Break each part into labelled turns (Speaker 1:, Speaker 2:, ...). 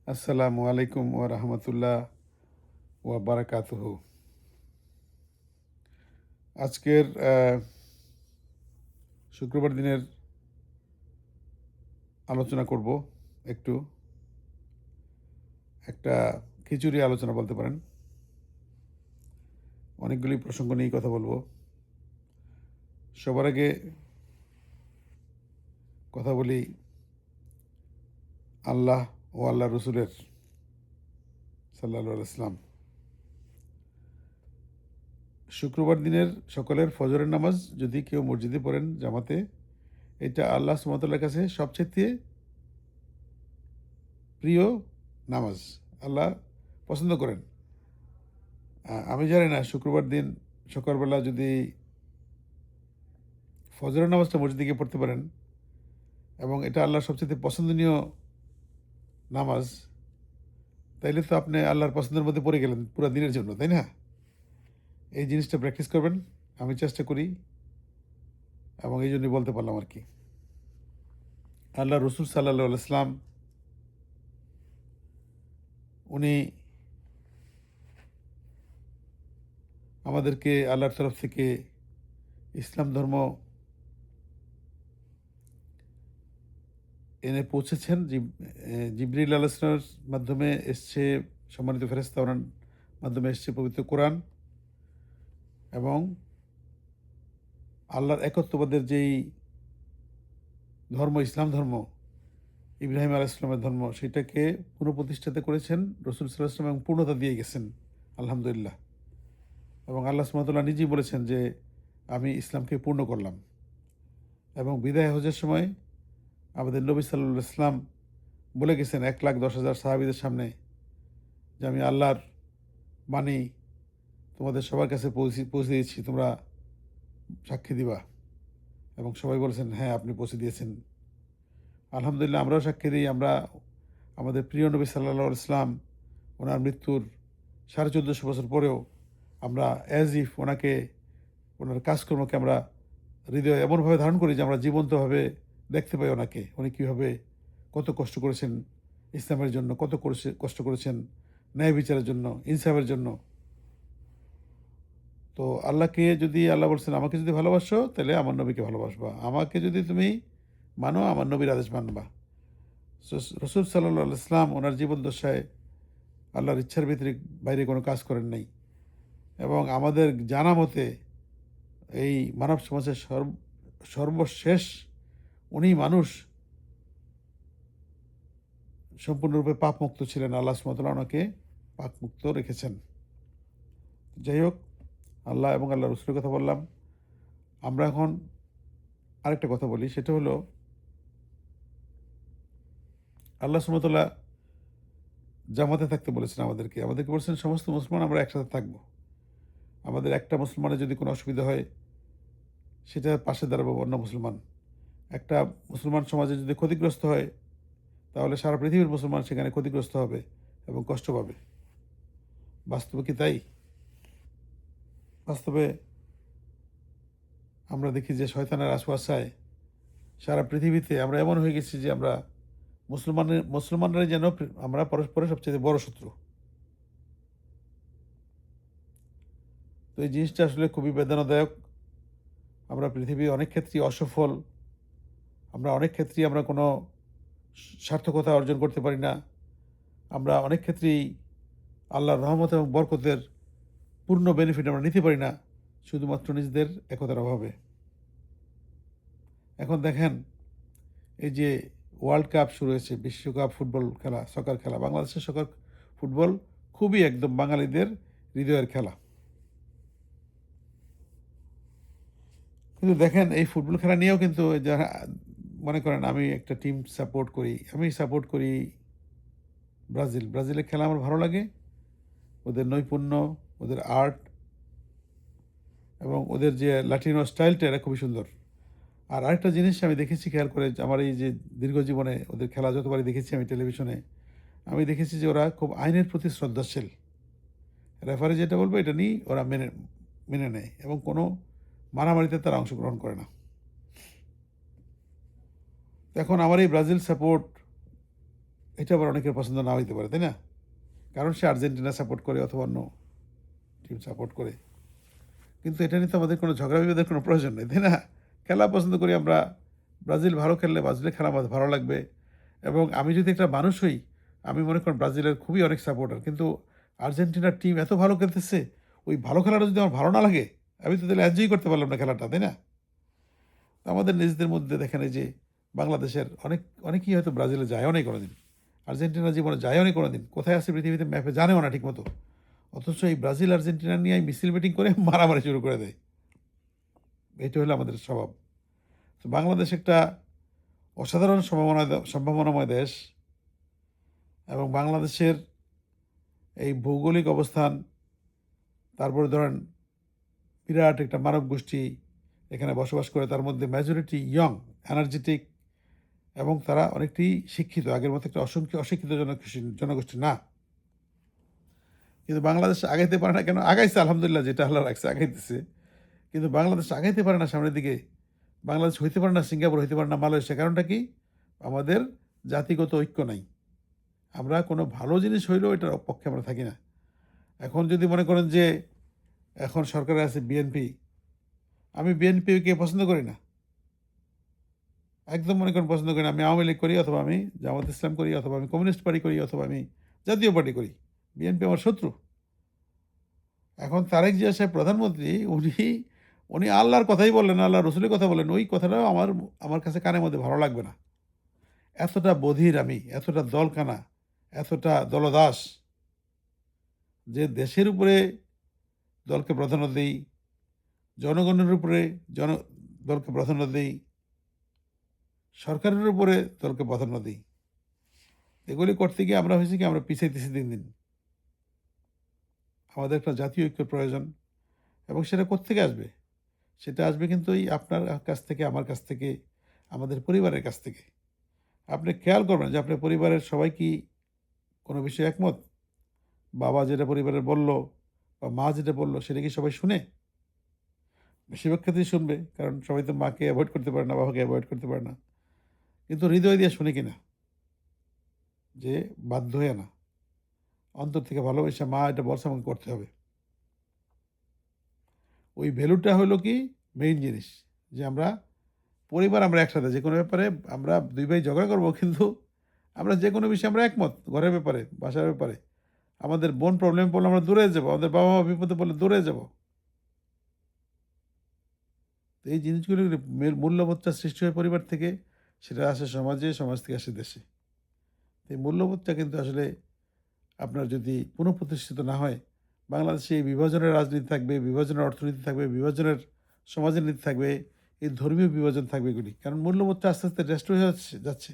Speaker 1: আসসালামু আলাইকুম ওয়া রাহমাতুল্লাহ ওয়া বারাকাতুহু। আজকের শুক্রবার দিনের আলোচনা করব একটু একটা খিচুড়ি আলোচনা বলতে পারেন। অনেকগুলি প্রসঙ্গ নিয়েই কথা বলবো। সবার আগে কথা বলি আল্লাহ ও আল্লাহর রসুলের সাল্লাল্লাহু আলাইহি ওয়াসাল্লাম। শুক্রবার দিনের সকলের ফজরের নামাজ যদি কেউ মসজিদে পড়েন জামাতে, এটা আল্লাহ সুবহানাহু ওয়া তাআলার কাছে সবচাইতে প্রিয় নামাজ। আল্লাহ পছন্দ করেন। আমি জানি না শুক্রবার দিন সকালবেলা যদি ফজরের নামাজটা মসজিদে গিয়ে পড়তে পারেন এবং এটা আল্লাহর সবচেয়ে পছন্দনীয় নামাজ, তাইলে তো আপনি আল্লাহর পছন্দের মধ্যে পড়ে গেলেন পুরো দিনের জন্য, তাই না? এই জিনিসটা প্র্যাকটিস করবেন। আমি চেষ্টা করি এবং এই জন্যই বলতে পারলাম আর কি। আল্লাহ রসুল সাল্লাল্লাহু আলাইহি ওয়াসাল্লাম উনি আমাদেরকে আল্লাহর তরফ থেকে ইসলাম ধর্ম এনে পৌঁছেছেন। জিবরিল আলাইহিস সালামের মাধ্যমে এসছে, সম্মানিত ফেরেশতা ওনার মাধ্যমে এসছে পবিত্র কোরআন, এবং আল্লাহর একত্ববাদের যেই ধর্ম, ইসলাম ধর্ম, ইব্রাহিম আলাইহিস সালামের ধর্ম, সেটাকে পুনঃপ্রতিষ্ঠাতে করেছেন রসুল সাল্লাল্লাহু আলাইহি ওয়াসাল্লাম এবং পূর্ণতা দিয়ে গেছেন আলহামদুলিল্লাহ। এবং আল্লাহ সুবহানাহু ওয়া তাআলা নিজেই বলেছেন যে আমি ইসলামকে পূর্ণ করলাম। এবং বিদায় হজের সময় আমাদের নবী সাল্লাল্লাহু আলাইহি ওয়াসাল্লাম বলে গেছেন 1,10,000 সাহাবীদের সামনে যে আমি আল্লাহর বাণী তোমাদের সবার কাছে পৌঁছে দিয়েছি, তোমরা সাক্ষী দিবা। এবং সবাই বলেছেন হ্যাঁ, আপনি পৌঁছে দিয়েছেন। আলহামদুলিল্লাহ, আমরাও সাক্ষী দিই। আমরা আমাদের প্রিয় নবী সাল্লাল্লাহু আলাইহি ওয়াসাল্লাম ওনার মৃত্যুর 1450 বছর পরেও আমরা অ্যাজ ইফ ওনাকে, ওনার কাজকর্মকে আমরা হৃদয়ে এমনভাবে ধারণ করি যে আমরা জীবন্তভাবে দেখতে পাই ওনাকে। উনি কীভাবে কত কষ্ট করেছেন ইসলামের জন্য, কত কষ্ট করেছেন ন্যায় বিচারের জন্য, ইনসাফের জন্য। তো আল্লাহকে যদি আল্লাহ বলছেন আমাকে যদি ভালোবাসো তাহলে আমার নবীকে ভালোবাসবা, আমাকে যদি তুমি মানো আমার নবীর আদেশ মানবা। রসুল সাল্লাল্লাহু আলাইহি ওয়াসাল্লাম ওনার জীবন দশায় আল্লাহর ইচ্ছার ভিতরে বাইরে কোনো কাজ করেন নাই। এবং আমাদের জানা মতে এই মানব সমাজের সর্বশেষ উনি মানুষ সম্পূর্ণরূপে পাপমুক্ত ছিলেন। আল্লাহ সুবহানাহু ওয়া তাআলা ওনাকে পাপমুক্ত রেখেছেন। যাই হোক, আল্লাহ এবং আল্লাহ রসুলের কথা বললাম। আমরা এখন আরেকটা কথা বলি, সেটা হলো আল্লাহ সুবহানাহু ওয়া তাআলা জামাতে থাকতে বলেছেন আমাদেরকে বলেছেন সমস্ত মুসলমান আমরা একসাথে থাকবো। আমাদের একটা মুসলমানের যদি কোনো অসুবিধা হয় সেটা পাশে দাঁড়াবো অন্য মুসলমান। একটা মুসলমান সমাজে যদি ক্ষতিগ্রস্ত হয় তাহলে সারা পৃথিবীর মুসলমান সেখানে ক্ষতিগ্রস্ত হবে এবং কষ্ট পাবে। বাস্তবে কি তাই? বাস্তবে আমরা দেখি যে শয়তানের আশওয়াসায় সারা পৃথিবীতে আমরা এমন হয়ে গেছি যে আমরা মুসলমানরাই যেন আমরা পরস্পরের সবচেয়ে বড় শত্রু। তো এই জিনিসটা আসলে খুবই বেদনাদায়ক। আমরা পৃথিবীর অনেক ক্ষেত্রেই অসফল। আমরা অনেক ক্ষেত্রেই আমরা কোনো সার্থকতা অর্জন করতে পারি না। আমরা অনেক ক্ষেত্রেই আল্লাহর রহমত এবং বরকতের পূর্ণ বেনিফিট আমরা নিতে পারি না, শুধুমাত্র নিজেদের একতার অভাবে। এখন দেখেন, এই যে ওয়ার্ল্ড কাপ শুরু হয়েছে, বিশ্বকাপ ফুটবল খেলা, সকার খেলা, বাংলাদেশের সকার ফুটবল খুবই একদম বাঙালিদের হৃদয়ের খেলা। কিন্তু দেখেন এই ফুটবল খেলা নিয়েও কিন্তু যারা মনে করেন আমি একটা টিম সাপোর্ট করি, আমি সাপোর্ট করি ব্রাজিলের খেলা আমার ভালো লাগে। ওদের নৈপুণ্য, ওদের আর্ট এবং ওদের যে লাটিনো স্টাইলটা, এটা খুবই সুন্দর। আর আরেকটা জিনিস আমি দেখেছি খেয়াল করে, আমার এই যে দীর্ঘ জীবনে ওদের খেলা যতবারই দেখেছি আমি টেলিভিশনে, আমি দেখেছি যে ওরা খুব আইনের প্রতি শ্রদ্ধাশীল। রেফারি যেটা বলবে এটা নিয়েই ওরা মেনে নেয় এবং কোনো মারামারিতে তারা অংশগ্রহণ করে না। এখন আমার এই ব্রাজিল সাপোর্ট এটা আবার অনেকের পছন্দ না হইতে পারে, তাই না? কারণ সে আর্জেন্টিনা সাপোর্ট করে অথবা অন্য টিম সাপোর্ট করে। কিন্তু এটা নিয়ে তো আমাদের কোনো ঝগড়া বিবাদের কোনো প্রয়োজন নেই, তাই না? খেলা পছন্দ করি আমরা। ব্রাজিল ভালো খেললে ব্রাজিলের খেলা আমার ভালো লাগবে এবং আমি যদি একটা মানুষ হই, আমি মনে করেন ব্রাজিলের খুবই অনেক সাপোর্টার। কিন্তু আর্জেন্টিনার টিম এত ভালো খেলতেছে, ওই ভালো খেলাটা যদি আমার ভালো না লাগে, আমি তো তাহলে এনজয় করতে পারলাম না খেলাটা, তাই না? তো আমাদের নিজেদের মধ্যে দেখেন এই যে বাংলাদেশের অনেকেই হয়তো ব্রাজিলে যায়ও নাই কোনোদিন। আর্জেন্টিনা জীবনে যায়ও নাই কোনোদিন। কোথায় আছে পৃথিবীতে ম্যাপে জানেও না ঠিকমতো। অথচ এই ব্রাজিল আর্জেন্টিনা নিয়ে মিছিল মিটিং করে মারামারি শুরু করে দেয়। এটা হলো আমাদের স্বভাব। তো বাংলাদেশ একটা অসাধারণ সম্ভাবনাময় দেশ এবং বাংলাদেশের এই ভৌগোলিক অবস্থান, তারপরে ধরেন বিরাট একটা মানব গোষ্ঠী এখানে বসবাস করে, তার মধ্যে মেজরিটি ইয়ং, এনার্জেটিক এবং তারা অনেকটি শিক্ষিত। আগের মতো একটা অশিক্ষিত জনগোষ্ঠী না। কিন্তু বাংলাদেশ আগাইতে পারে না কেন? আগাইছে আলহামদুলিল্লাহ, যেটা আল্লাহ রাখছে আগাইতেছে। কিন্তু বাংলাদেশ আগাইতে পারে না সামনের দিকে। বাংলাদেশ হইতে পারে না সিঙ্গাপুর, হইতে পারে না মালয়েশিয়া। কারণটা কি? আমাদের জাতিগত ঐক্য নাই। আমরা কোনো ভালো জিনিস হইলেও এটার পক্ষে আমরা থাকি না। এখন যদি মনে করেন যে এখন সরকারে আছে বিএনপি, আমি বিএনপিকে পছন্দ করি না। একদম মনে করেন পছন্দ করি না। আমি আওয়ামী লীগ করি অথবা আমি জামাত ইসলাম করি অথবা আমি কমিউনিস্ট পার্টি করি অথবা আমি জাতীয় পার্টি করি। বিএনপি আমার শত্রু। এখন তারেক জিয়া সাহেব প্রধানমন্ত্রী, উনি আল্লাহর কথাই বললেন, আল্লাহর রসুলের কথা বললেন। ওই কথাটাও আমার কাছে কানের মধ্যে ভালো লাগবে না। এতটা বধির আমি, এতটা দলকানা, এতটা দলদাস, যে দেশের উপরে দলকে প্রাধান্য দেই, জনগণের উপরে জন দলকে প্রাধান্য দেই, সরকারের উপরে দলকে প্রাধান্য দিই। এগুলি করতে গিয়ে আমরা হয়েছি কি, আমরা পিছাইতেছি দিন দিন। আমাদের একটা জাতীয় ঐক্যের প্রয়োজন এবং সেটা কোত্থেকে আসবে? সেটা আসবে কিন্তু এই আপনার কাছ থেকে, আমার কাছ থেকে, আমাদের পরিবারের কাছ থেকে। আপনি খেয়াল করবেন যে আপনার পরিবারের সবাই কি কোনো বিষয়ে একমত? বাবা যেটা পরিবারের বলল বা মা যেটা বলল সেটা কি সবাই শুনে? বেশিরভাগ ক্ষেত্রেই শুনবে, কারণ সবাই তো মাকে অ্যাভয়েড করতে পারে না, বাবাকে অ্যাভয়েড করতে পারে না। কিন্তু হৃদয় দিয়ে শুনে কিনা? যে বাধ্য হয়ে না, অন্তর থেকে ভালোবাসা, মা এটা বলছে আমাকে করতে হবে। ওই ভ্যালুটা হলো কি মেইন জিনিস, যে আমরা পরিবার, আমরা একসাথে যে কোনো ব্যাপারে আমরা দুই ভাই ঝগড়া করবো, কিন্তু আমরা যে কোনো বিষয়ে আমরা একমত। ঘরের ব্যাপারে, বাসার ব্যাপারে, আমাদের বোন প্রবলেম পড়লে আমরা দূরে যাব, আমাদের বাবা মা বিপদে পড়লে দূরে যাব। তো এই জিনিসগুলির মূল্যবোধটা সৃষ্টি হয় পরিবার থেকে, সেটা আসে সমাজে, সমাজ থেকে আসে দেশে। তো এই মূল্যবোধটা কিন্তু আসলে আপনার যদি পুনঃপ্রতিষ্ঠিত না হয়, বাংলাদেশে এই বিভাজনের রাজনীতি থাকবে, বিভাজনের অর্থনীতি থাকবে, বিভাজনের সমাজের নীতি থাকবে, এই ধর্মীয় বিভাজন থাকবে এগুলি। কারণ মূল্যবোধটা আস্তে আস্তে নষ্ট হয়ে যাচ্ছে।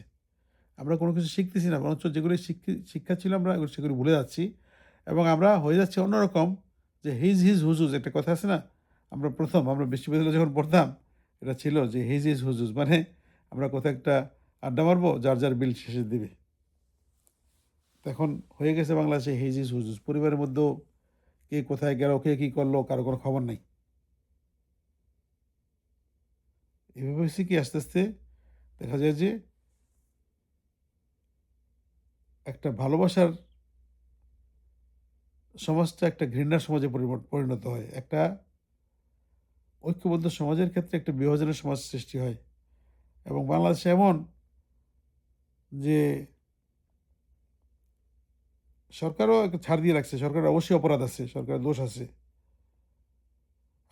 Speaker 1: আমরা কোনো কিছু শিখতেছি না, বরঞ্চ যেগুলি শিক্ষা ছিল আমরা সেগুলি ভুলে যাচ্ছি এবং আমরা হয়ে যাচ্ছি অন্যরকম। যে হিজ হুজুজ একটা কথা আছে না? আমরা বিশ্ববিদ্যালয়ে যখন পড়তাম, এটা ছিল যে হিজ হুজুজ, মানে আমরা কোথাও একটা আড্ডা মারবো, যার যার বিল শেষে দিবে। তো এখন হয়ে গেছে বাংলাদেশে হিজ হুজুজ। পরিবারের মধ্যেও কে কোথায় গেল, কে কী করলো, কারো কোনো খবর নাই। এভাবে হচ্ছে কি, আস্তে আস্তে দেখা যায় যে একটা ভালোবাসার সমাজটা একটা ঘৃণার সমাজে পরিণত হয়। একটা ঐক্যবদ্ধ সমাজের ক্ষেত্রে একটা বিভাজনের সমাজ সৃষ্টি হয় এবং বাংলাদেশে এমন যে সরকারও একটা ছাড় দিয়ে রাখছে। সরকারের অবশ্যই অপরাধ আছে, সরকারের দোষ আছে।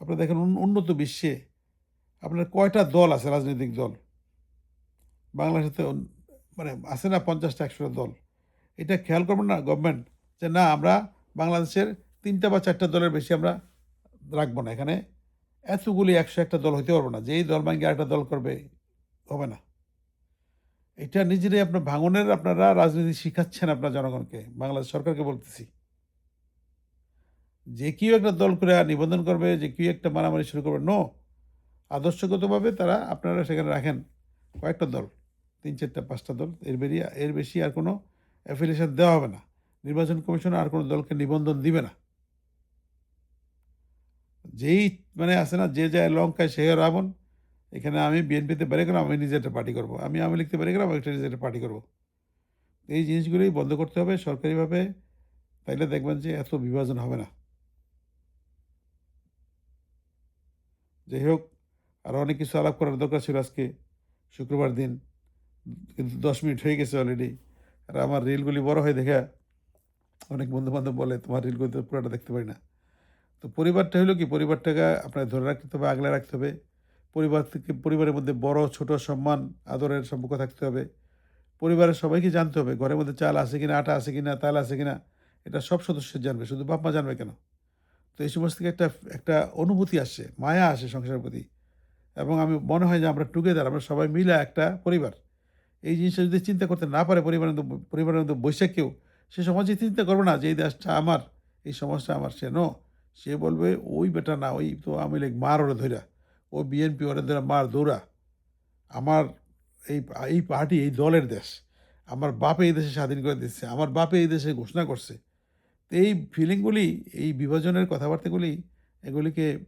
Speaker 1: আপনারা দেখেন উন্নত বিশ্বে আপনার কয়টা দল আছে, রাজনৈতিক দল? বাংলাদেশে তো মানে আছে না ৫০টা ১০০টা দল। এটা খেয়াল করবেন না গভর্নমেন্ট, যে না আমরা বাংলাদেশের ৩টা বা ৪টা দলের বেশি আমরা রাখবো না। এখানে এতগুলি ১০১টা দল হইতে পারবে না। যেই দল ভাঙ্গে আরেকটা দল করবে, হবে না। এটা নিজেরাই আপনার ভাঙনের আপনারা রাজনীতি শিখাচ্ছেন আপনার জনগণকে। বাংলাদেশ সরকারকে বলতেছি। যে কেউ একটা দল করে নিবন্ধন করবে, যে কেউ একটা মারামারি শুরু করবে। নো! আদর্শগতভাবে তারা আপনারা সেখানে রাখেন কয়েকটা দল, ৩, ৪টা, ৫টা দল। এর বেশি আর কোনো অ্যাফিলিয়েশন দেওয়া হবে না। নির্বাচন কমিশন আর কোনো দলকে নিবন্ধন দিবে না। যেই মানে আছে না, যে যায় লঙ্কায় সে রাবণ। এখানে আমি বিএনপিতে বেড়ে গেলাম, আমি নিজে একটা পার্টি করব। আমি আওয়ামী লীগতে বেড়ে গেলাম, আমি একটা নিজে একটা পার্টি করব। এই জিনিসগুলোই বন্ধ করতে হবে সরকারিভাবে, তাইলে দেখবেন যে এত বিভাজন হবে না। যাই হোক, আরও অনেক কিছু আলাপ করার দরকার ছিল আজকে, শুক্রবার দিন। কিন্তু ১০ মিনিট হয়ে গেছে অলরেডি। আর আমার রিলগুলি বড় হয় দেখা অনেক বন্ধু-বান্ধব বলে, "তোমার রিলগুলো তো পুরাটা দেখতে পারি না।" তো পরিবারটা হইলো কি, পরিবারটাকে আপনাকে ধরে রাখতে হবে, আগলে রাখতে হবে। পরিবার থেকে পরিবারের মধ্যে বড় ছোট সম্মান, আদরের সম্পর্ক থাকতে হবে। পরিবারের সবাইকে জানতে হবে ঘরের মধ্যে চাল আছে কিনা, আটা আছে কিনা, তেল আছে কিনা। এটা সব সদস্য জানবে, শুধু বাপ-মা জানবে কেন? তো এই সমস্ত থেকে একটা একটা অনুভূতি আসে, মায়া আসে সংসারের প্রতি। এবং আমি মনে হয় যে আমরা টুগেদার, আমরা সবাই মিলে একটা পরিবার। এই জিনিসটা যদি চিন্তা করতে না পারে পরিবারের মধ্যে বইসা কেউ, সে সমাজে চিন্তা করবে না যে এই দেশটা আমার, এই সমাজটা আমার। সে বলবে ওই বেটা না, ওই তো আওয়ামী লীগ, মার ওরে ধইরা। ও বিএনপি, ওরে ধইরা মার দৌড়া। আমার এই এই পার্টি, এই দলের দেশ। আমার বাপে এই দেশে স্বাধীন করে দিচ্ছে। আমার বাপে এই দেশে ঘোষণা করছে। তো এই ফিলিংগুলি, এই বিভাজনের কথাবার্তাগুলি, এগুলিকে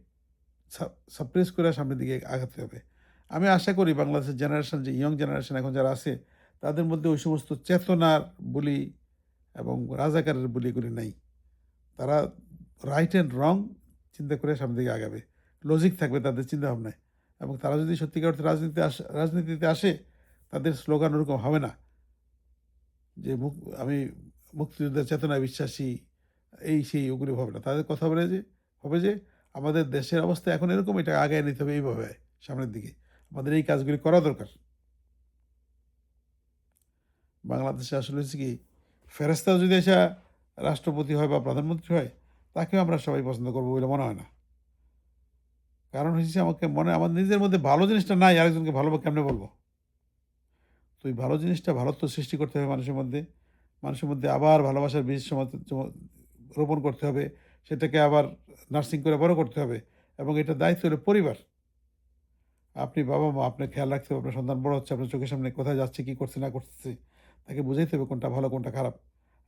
Speaker 1: সাপ্রেস করে সামনের দিকে আগাতে হবে। আমি আশা করি বাংলাদেশের জেনারেশন, যে ইয়ং জেনারেশন এখন যারা আছে, তাদের মধ্যে ওই সমস্ত চেতনার বুলি এবং রাজাকারের বুলি এগুলি নাই। তারা রাইট অ্যান্ড রং চিন্তা করে সামনের দিকে আগাবে। লজিক থাকবে তাদের চিন্তাভাবনায়। এবং তারা যদি সত্যিকার অর্থে রাজনীতিতে আসে, তাদের স্লোগান ওরকম হবে না যে আমি মুক্তিযুদ্ধের চেতনায় বিশ্বাসী, এই সেই ওগুলি হবে না। তাদের কথা বলে যে হবে যে আমাদের দেশের অবস্থা এখন এরকম, এটা আগায় নিতে হবে এইভাবে সামনের দিকে। আমাদের এই কাজগুলি করা দরকার। বাংলাদেশে আসলে হচ্ছে কি, ফেরেশতাও যদি এসে রাষ্ট্রপতি হয় বা প্রধানমন্ত্রী হয়, তাকেও আমরা সবাই পছন্দ করব বলে মনে হয় না। কারণ হচ্ছে আমার নিজের মধ্যে ভালো জিনিসটা নাই, আরেকজনকে ভালো কেমনে বলবো? তো এই ভালো জিনিসটা, ভালোত্ব সৃষ্টি করতে হবে মানুষের মধ্যে। মানুষের মধ্যে আবার ভালোবাসার বীজ রোপণ করতে হবে। সেটাকে আবার নার্সিং করে বড় করতে হবে। এবং এটার দায়িত্ব হলো পরিবার। আপনি বাবা-মা, আপনার খেয়াল রাখতে হবে আপনার সন্তান বড় হচ্ছে, আপনার চোখের সামনে কোথায় যাচ্ছে, কি করছে না করতেছে। তাকে বুঝাইতে হবে কোনটা ভালো, কোনটা খারাপ।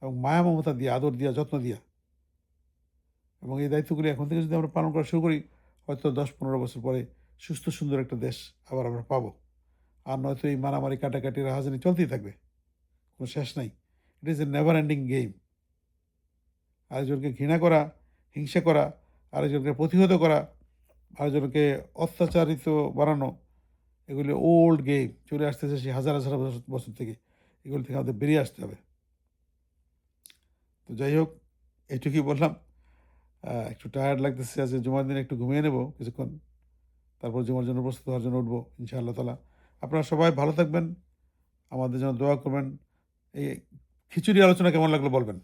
Speaker 1: এবং মায়া মমতা দিয়া, আদর দিয়া, যত্ন দিয়া। এবং এই দায়িত্বগুলি এখন থেকে যদি আমরা পালন করা শুরু করি, হয়তো ১০-১৫ বছর পরে সুস্থ সুন্দর একটা দেশ আবার আমরা পাবো। আর নয়তো এই মারামারি, কাটাকাটি, রাহাজানি চলতেই থাকবে। কোনো শেষ নাই। It is a never ending game. আরেকজনকে ঘৃণা করা, হিংসা করা, আরেকজনকে প্রতিহত করা, আরেকজনকে অত্যাচারিত বানানো, এগুলি ওল্ড গেম, চলে আসতেছে সেই হাজার হাজার বছর বছর থেকে। এগুলো থেকে আমাদের বেরিয়ে আসতে হবে। তো যাই হোক, এইটুকুই বললাম। একটু টায়ার্ড লাগতেছে, আজকে জুমার দিনে একটু ঘুমিয়ে নেব কিছুক্ষণ। তারপর জুমার জন্য প্রস্তুত হওয়ার জন্য উঠবো ইনশাআল্লাহ তাআলা। আপনারা সবাই ভালো থাকবেন, আমাদের জন্য দোয়া করবেন। এই খিচুড়ি আলোচনা কেমন লাগলো বলবেন?